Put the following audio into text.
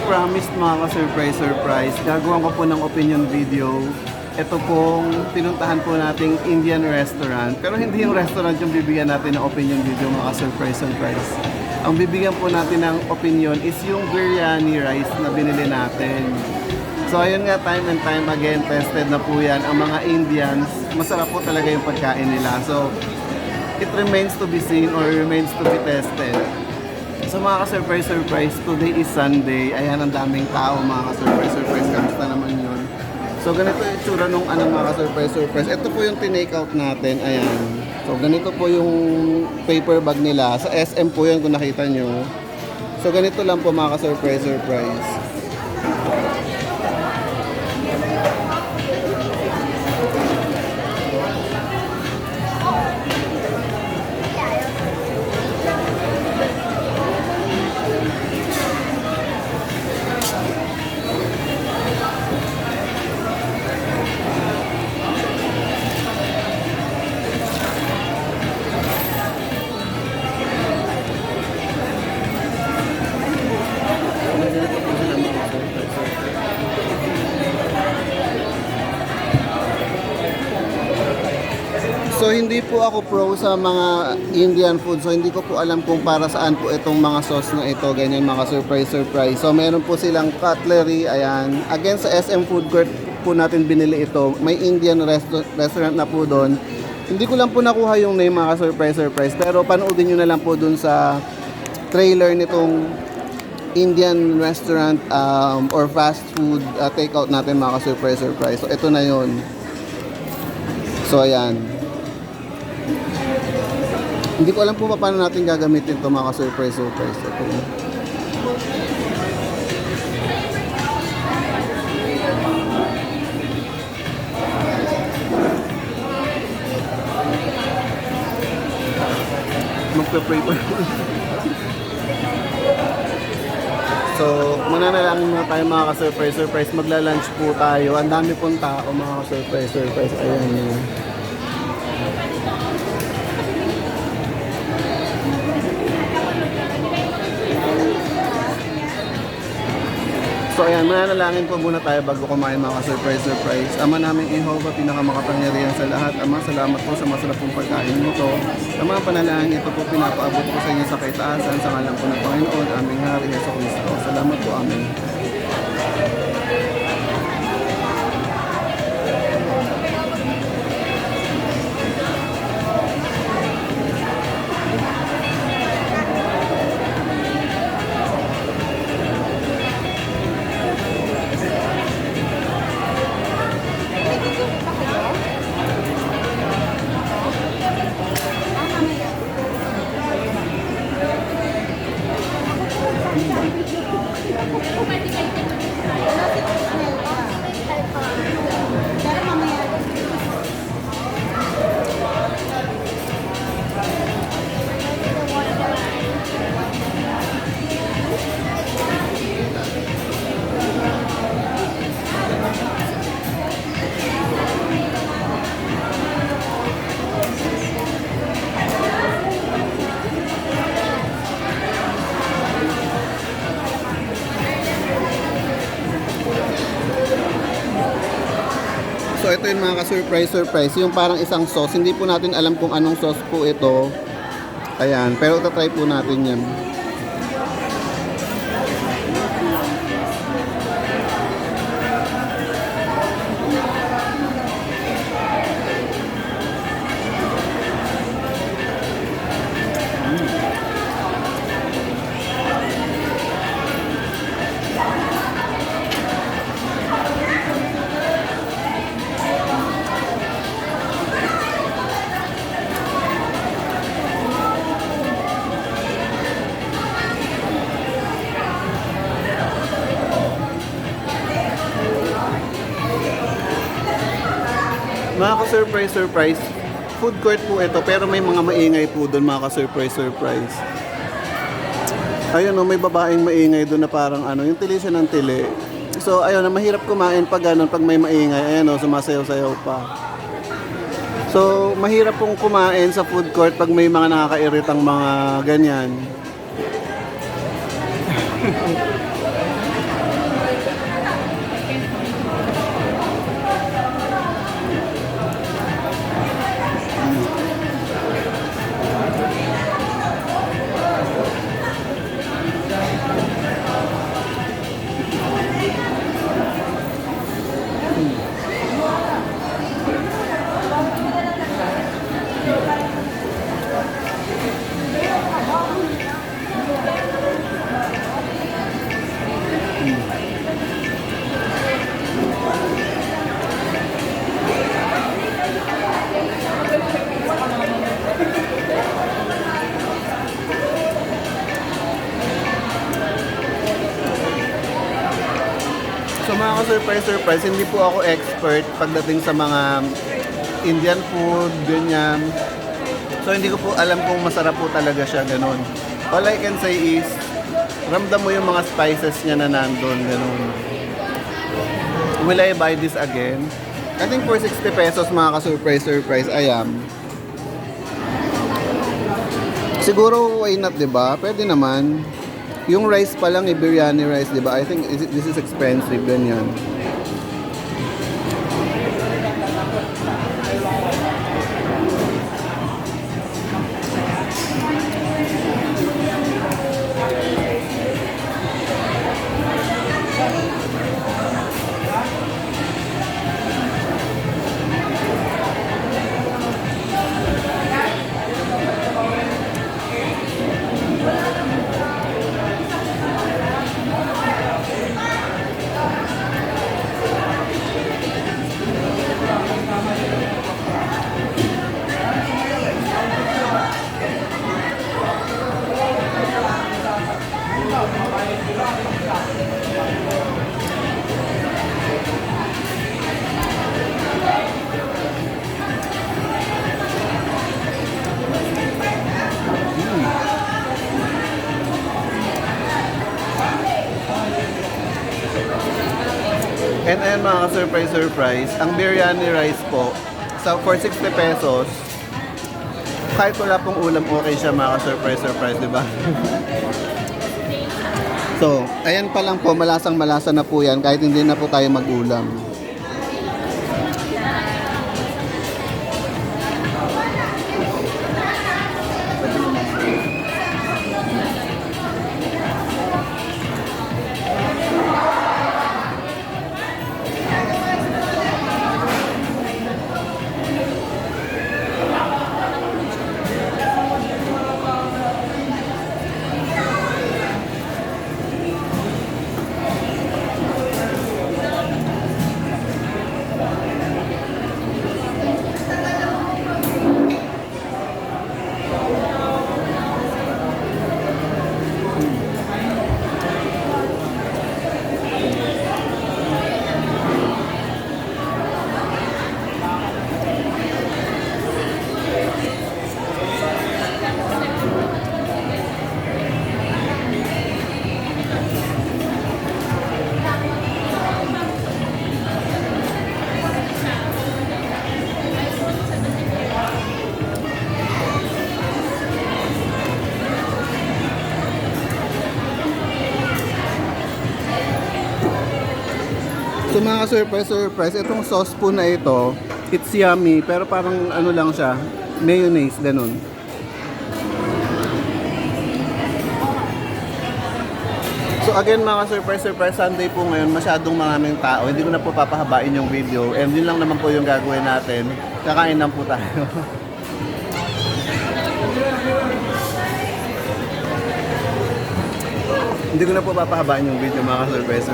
promised mga ka-surprise, gagawan ko po ng opinion video. Ito pong pinuntahan po nating Indian restaurant. Pero hindi yung restaurant yung bibigyan natin ng opinion video mga ka-surprise. Ang bibigyan po natin ng opinion is yung biryani rice na binili natin. So ayun nga, time and time again, tested na po yan. Ang mga Indians, masarap po talaga yung pagkain nila. So it remains to be seen or remains to be tested. So mga ka-surprise, today is Sunday. Ayan, ang daming tao mga ka-surprise. Kamusta naman yun? So ganito yung itsura nung mga ka-surprise. Ito po yung tinake out natin. Ayan. So ganito po yung paper bag nila. Sa SM po yun kung nakita nyo. So ganito lang po mga ka-surprise. So hindi po ako pro sa mga Indian food. So hindi ko po alam kung para saan po itong mga sauce na ito. Ganyan mga surprise. So meron po silang cutlery. Ayan. Again sa SM Food Court po natin binili ito. May Indian restaurant na po doon. Hindi ko lang po nakuha yung name mga surprise. Pero panoodin nyo na lang po doon sa trailer nitong Indian restaurant or fast food takeout natin mga surprise. So ito na yon. So ayan. Hindi ko alam po paano natin gagamitin ito mga surprise. Ito. Magpe-pray po. So, mananalangin muna tayo mga ka-surprise. Magla-lunch po tayo. Ang dami pong tao mga ka-surprise. Ayan yun. So ayan, mananalangin po muna tayo bago kumain mga surprise. Ama naming Jehovah, pinakamakapangyarihan sa lahat. Ama, salamat po sa masarap pong pagkain mo to. Ama, panalangin ito po pinapaabot po sa inyo sa kaitaasan sa ngalan po ng Panginoon, aming Hari Hesus Kristo. Salamat po, amen. So ito yung mga ka-surprise. Yung parang isang sauce. Hindi po natin alam kung anong sauce po ito. Ayan. Pero itatry po natin yan. Mga ka-surprise, food court po ito, pero may mga maingay po doon mga ka-surprise. Ayun o, may babaeng maingay doon na parang yung tili siya ng tili. So ayun, mahirap kumain pag pag may maingay. Ayun o, sumasayaw-sayaw pa. So mahirap pong kumain sa food court pag may mga nakakairitang mga ganyan. surprise, hindi po ako expert pagdating sa mga Indian food, ganyan. So hindi ko po alam kung masarap po talaga siya, ganun. All I can say is, ramdam mo yung mga spices niya na nandun, ganun. Will I buy this again? I think for 60 pesos mga ka-surprise, I am. Siguro why not, 'di ba? Pwede naman. Yung rice pa lang, biryani rice, 'di ba? I think this is expensive ganyan. And ayan mga ka-surprise, ang biryani rice po, for 60 pesos, kahit wala pong ulam, okay siya mga ka-surprise, di ba? So, ayan pa lang po, malasang-malasa na po yan, kahit hindi na po tayo mag-ulam. So mga surprise, itong sauce po na ito, it's yummy, pero parang ano lang siya, mayonnaise, ganun. So again mga surprise Sunday po ngayon, masyadong maraming tao, hindi ko na po papahabain yung video, and yun lang naman po yung gagawin natin, kakain lang po tayo. Hindi ko na po papahabain yung video mga surprise.